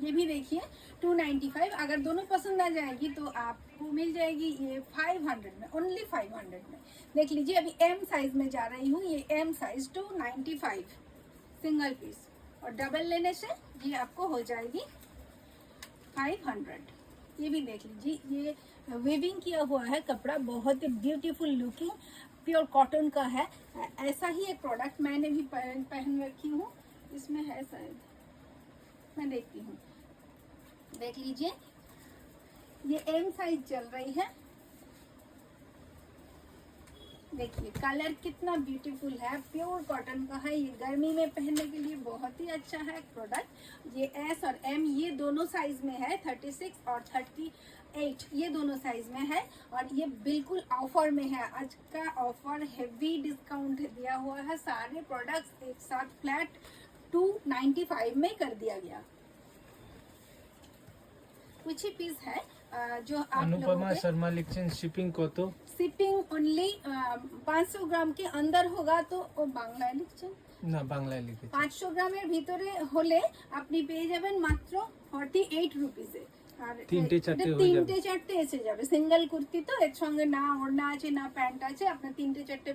ये भी देखिए 295। अगर दोनों पसंद आ जाएगी तो आपको मिल जाएगी ये 500 में, ओनली 500 में। देख लीजिए अभी एम साइज में जा रही हूँ, ये एम साइज 295 सिंगल पीस, और डबल लेने से ये आपको हो जाएगी 500। ये भी देख लीजिए, ये वेविंग किया हुआ है कपड़ा, बहुत ही ब्यूटीफुल लुकिंग, प्योर कॉटन का है। ऐसा ही एक प्रोडक्ट मैंने भी पहन रखी हूँ, इसमें है शायद, मैं देखती हूँ, देख लीजिए ये एम साइज चल रही है। देखिए कलर कितना ब्यूटीफुल है, प्योर कॉटन का है, ये गर्मी में पहनने के लिए बहुत ही अच्छा है प्रोडक्ट। ये एस और एम ये दोनों साइज में है, 36 और 38 ये दोनों साइज में है, और ये बिल्कुल ऑफर में है। आज का ऑफर हेवी डिस्काउंट दिया हुआ है, सारे प्रोडक्ट्स एक साथ फ्लैट 295 में कर दिया गया। कुछ ही पीस है जो आप अनुपमा शर्मा लिखছেন শিপিং কত? শিপিং ओनली 500 গ্রাম के अंदर होगा तो বাংলায় লিখছেন না বাংলায় লিখেছি। 500 গ্রামের ভিতরে হলে আপনি পেয়ে যাবেন মাত্র 48 রুপিসে। আর তিনটে চারটে এসে যাবে, সিঙ্গেল কুর্তি তো এর সঙ্গে না ওড়না আছে না প্যান্ট আছে, আপনার তিনটে চারটে